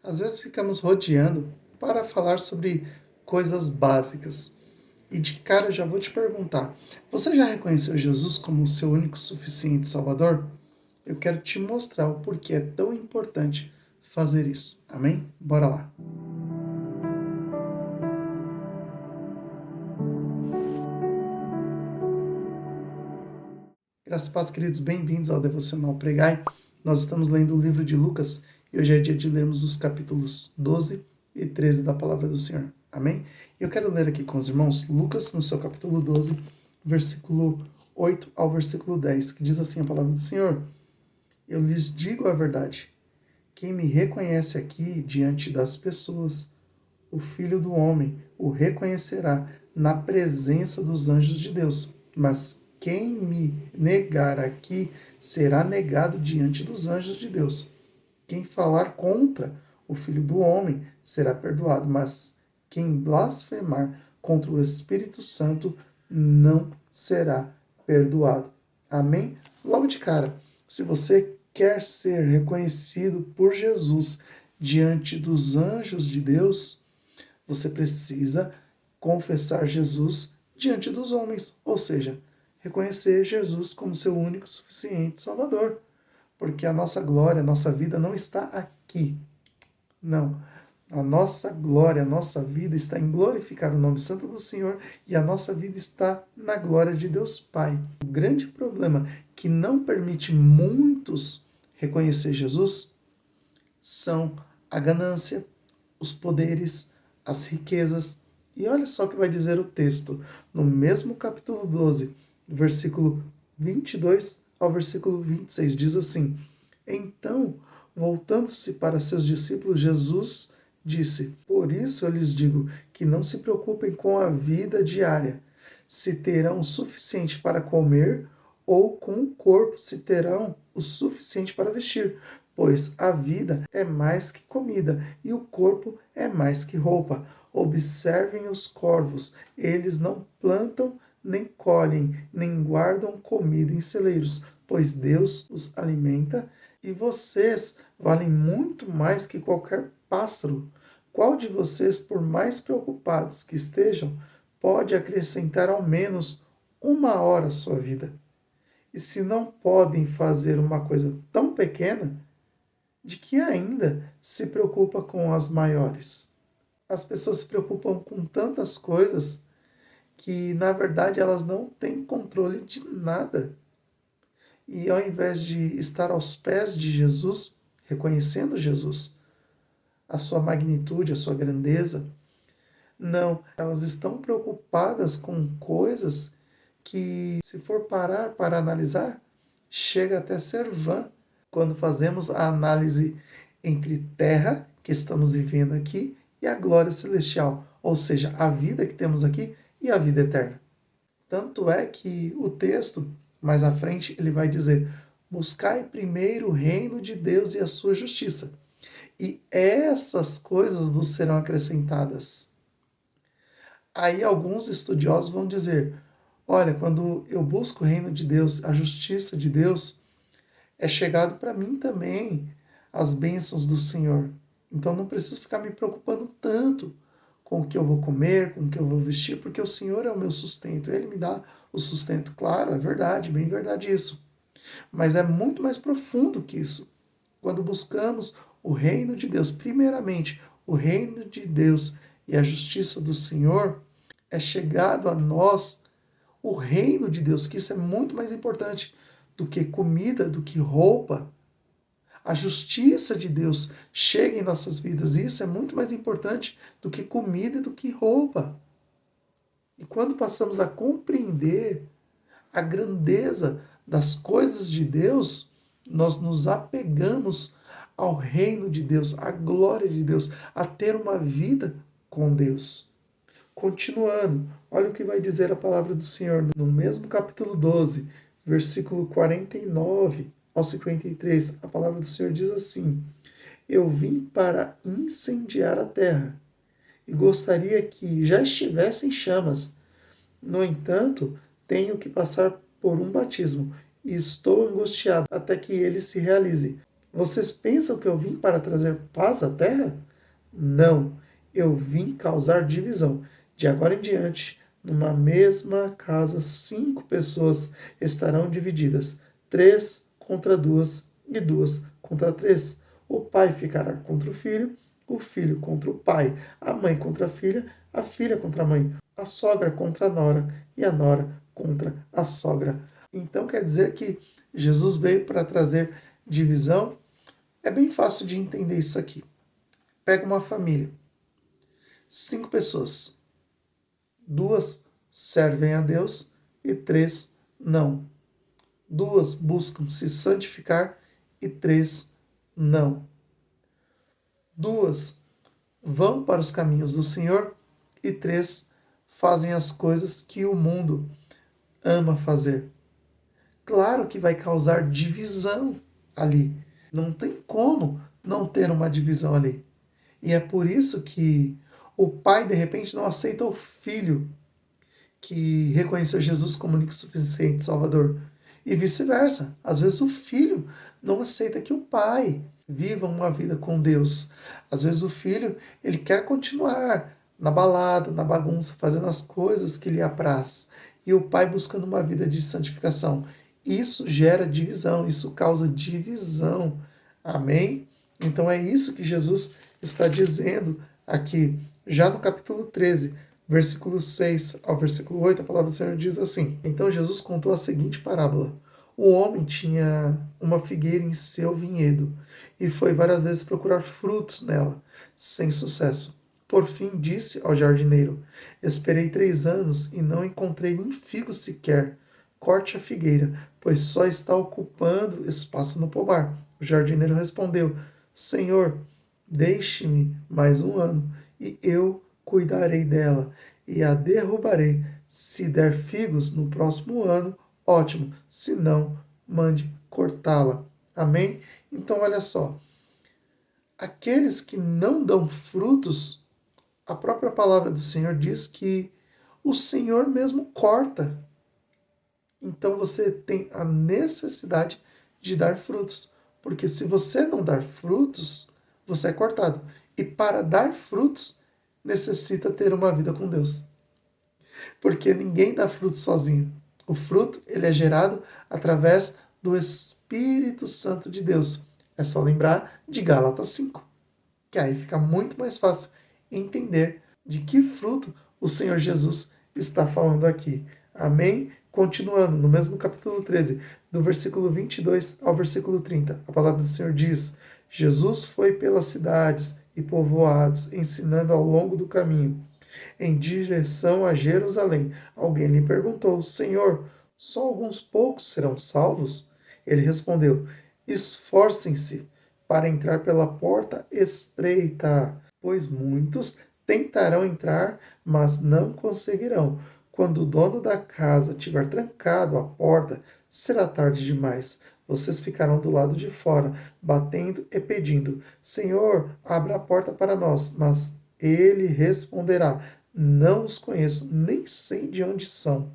Às vezes ficamos rodeando para falar sobre coisas básicas. E de cara eu já vou te perguntar: você já reconheceu Jesus como o seu único suficiente Salvador? Eu quero te mostrar o porquê é tão importante fazer isso. Amém? Bora lá. Graças a paz, queridos, bem-vindos ao Devocional Pregai. Nós estamos lendo o livro de Lucas e hoje é dia de lermos os capítulos 12 e 13 da Palavra do Senhor. Amém? Eu quero ler aqui com os irmãos Lucas, no seu capítulo 12, versículo 8 ao versículo 10, que diz assim a Palavra do Senhor: Eu lhes digo a verdade. Quem me reconhece aqui diante das pessoas, o Filho do Homem o reconhecerá na presença dos anjos de Deus. Mas quem me negar aqui será negado diante dos anjos de Deus. Quem falar contra o Filho do Homem será perdoado, mas quem blasfemar contra o Espírito Santo não será perdoado. Amém? Logo de cara, se você quer ser reconhecido por Jesus diante dos anjos de Deus, você precisa confessar Jesus diante dos homens, ou seja, reconhecer Jesus como seu único e suficiente Salvador. Porque a nossa glória, a nossa vida não está aqui. Não. A nossa glória, a nossa vida está em glorificar o nome santo do Senhor e a nossa vida está na glória de Deus Pai. O grande problema que não permite muitos reconhecer Jesus são a ganância, os poderes, as riquezas. E olha só o que vai dizer o texto, no mesmo capítulo 12, versículo 22 ao versículo 26, diz assim: Então, voltando-se para seus discípulos, Jesus disse: Por isso eu lhes digo que não se preocupem com a vida diária, se terão o suficiente para comer, ou com o corpo, se terão o suficiente para vestir. Pois a vida é mais que comida e o corpo é mais que roupa. Observem os corvos, eles não plantam, nem colhem, nem guardam comida em celeiros, pois Deus os alimenta e vocês valem muito mais que qualquer pássaro. Qual de vocês, por mais preocupados que estejam, pode acrescentar ao menos uma hora à sua vida? E se não podem fazer uma coisa tão pequena, de que ainda se preocupa com as maiores? As pessoas se preocupam com tantas coisas que, na verdade, elas não têm controle de nada. E ao invés de estar aos pés de Jesus, reconhecendo Jesus, a sua magnitude, a sua grandeza, não, elas estão preocupadas com coisas que, se for parar para analisar, chega até a ser vã quando fazemos a análise entre terra, que estamos vivendo aqui, e a glória celestial, ou seja, a vida que temos aqui e a vida eterna. Tanto é que o texto, mais à frente, ele vai dizer: buscai primeiro o reino de Deus e a sua justiça, e essas coisas vos serão acrescentadas. Aí alguns estudiosos vão dizer: olha, quando eu busco o reino de Deus, a justiça de Deus, é chegado para mim também as bênçãos do Senhor. Então não preciso ficar me preocupando tanto com o que eu vou comer, com o que eu vou vestir, porque o Senhor é o meu sustento. Ele me dá o sustento. Claro, é verdade, bem verdade isso. Mas é muito mais profundo que isso. Quando buscamos o reino de Deus, primeiramente, o reino de Deus e a justiça do Senhor, é chegado a nós o reino de Deus, que isso é muito mais importante do que comida, do que roupa. A justiça de Deus chega em nossas vidas, e isso é muito mais importante do que comida e do que roupa. E quando passamos a compreender a grandeza das coisas de Deus, nós nos apegamos ao reino de Deus, à glória de Deus, a ter uma vida com Deus. Continuando, olha o que vai dizer a palavra do Senhor no mesmo capítulo 12, versículo 49 ao 53. A palavra do Senhor diz assim: Eu vim para incendiar a terra e gostaria que já estivesse em chamas. No entanto, tenho que passar por um batismo e estou angustiado até que ele se realize. Vocês pensam que eu vim para trazer paz à terra? Não, eu vim causar divisão. De agora em diante, numa mesma casa, 5 pessoas estarão divididas: 3 contra 2 e 2 contra 3. O pai ficará contra o filho contra o pai, a mãe contra a filha contra a mãe, a sogra contra a nora e a nora contra a sogra. Então quer dizer que Jesus veio para trazer divisão? É bem fácil de entender isso aqui. Pega uma família, 5 pessoas, 2 servem a Deus e 3 não. 2 buscam se santificar e 3 não. 2 vão para os caminhos do Senhor e 3 fazem as coisas que o mundo ama fazer. Claro que vai causar divisão ali. Não tem como não ter uma divisão ali. E é por isso que o pai, de repente, não aceita o filho que reconheceu Jesus como único e suficiente Salvador. E vice-versa. Às vezes o filho não aceita que o pai viva uma vida com Deus. Às vezes o filho, ele quer continuar na balada, na bagunça, fazendo as coisas que lhe apraz. E o pai buscando uma vida de santificação. Isso gera divisão, isso causa divisão. Amém? Então é isso que Jesus está dizendo aqui, já no capítulo 13, versículo 6 ao versículo 8, a palavra do Senhor diz assim: Então Jesus contou a seguinte parábola. O homem tinha uma figueira em seu vinhedo e foi várias vezes procurar frutos nela, sem sucesso. Por fim disse ao jardineiro: Esperei 3 anos e não encontrei um figo sequer. Corte a figueira, pois só está ocupando espaço no pomar. O jardineiro respondeu: Senhor, deixe-me mais um ano e eu cuidarei dela e a derrubarei. Se der figos no próximo ano, ótimo. Se não, mande cortá-la. Amém? Então, olha só. Aqueles que não dão frutos, a própria palavra do Senhor diz que o Senhor mesmo corta. Então, você tem a necessidade de dar frutos. Porque se você não dar frutos, você é cortado. E para dar frutos, necessita ter uma vida com Deus. Porque ninguém dá fruto sozinho. O fruto, ele é gerado através do Espírito Santo de Deus. É só lembrar de Gálatas 5, que aí fica muito mais fácil entender de que fruto o Senhor Jesus está falando aqui. Amém? Continuando, no mesmo capítulo 13, do versículo 22 ao versículo 30, a palavra do Senhor diz: Jesus foi pelas cidades e povoados, ensinando ao longo do caminho em direção a Jerusalém. Alguém lhe perguntou: Senhor, só alguns poucos serão salvos? Ele respondeu: Esforcem-se para entrar pela porta estreita, pois muitos tentarão entrar, mas não conseguirão. Quando o dono da casa tiver trancado a porta, será tarde demais. Vocês ficarão do lado de fora, batendo e pedindo: Senhor, abra a porta para nós. Mas ele responderá: Não os conheço, nem sei de onde são.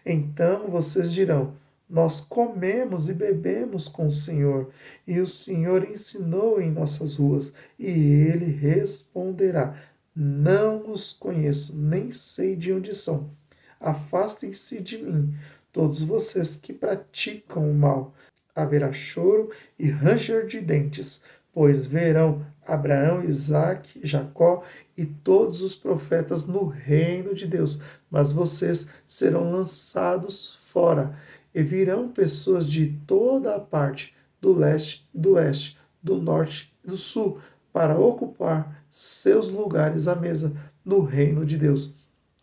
Então vocês dirão: Nós comemos e bebemos com o Senhor, e o Senhor ensinou em nossas ruas. E ele responderá: Não os conheço, nem sei de onde são. Afastem-se de mim, todos vocês que praticam o mal. Haverá choro e ranger de dentes, pois verão Abraão, Isaque, Jacó e todos os profetas no reino de Deus, mas vocês serão lançados fora, e virão pessoas de toda a parte, do leste e do oeste, do norte e do sul, para ocupar seus lugares à mesa no reino de Deus.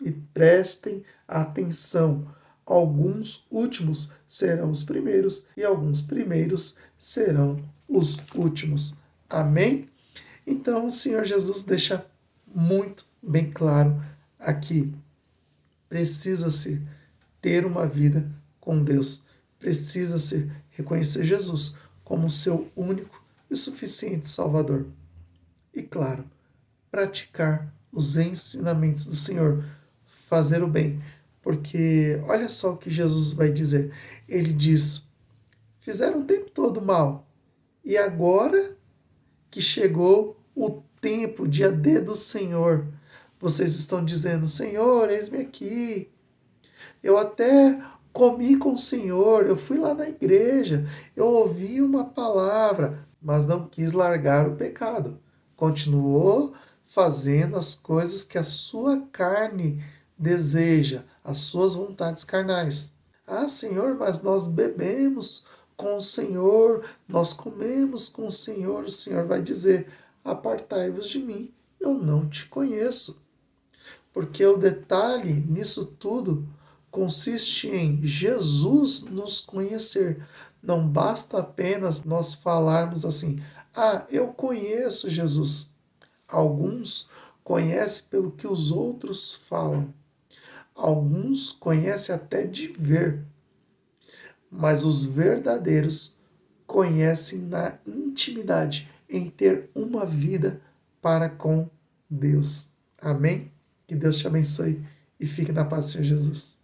E prestem atenção, alguns últimos serão os primeiros e alguns primeiros serão os últimos. Amém? Então o Senhor Jesus deixa muito bem claro aqui. Precisa-se ter uma vida com Deus. Precisa-se reconhecer Jesus como seu único e suficiente Salvador. E claro, praticar os ensinamentos do Senhor, fazer o bem. Porque olha só o que Jesus vai dizer. Ele diz: fizeram o tempo todo mal. E agora que chegou o tempo, o dia D do Senhor, vocês estão dizendo: Senhor, eis-me aqui. Eu até comi com o Senhor, eu fui lá na igreja, eu ouvi uma palavra, mas não quis largar o pecado. Continuou fazendo as coisas que a sua carne deseja, as suas vontades carnais. Ah, Senhor, mas nós bebemos com o Senhor, nós comemos com o Senhor vai dizer: apartai-vos de mim, eu não te conheço. Porque o detalhe nisso tudo consiste em Jesus nos conhecer. Não basta apenas nós falarmos assim: ah, eu conheço Jesus. Alguns conhecem pelo que os outros falam. Alguns conhecem até de ver. Mas os verdadeiros conhecem na intimidade, em ter uma vida para com Deus. Amém? Que Deus te abençoe e fique na paz do Senhor Jesus.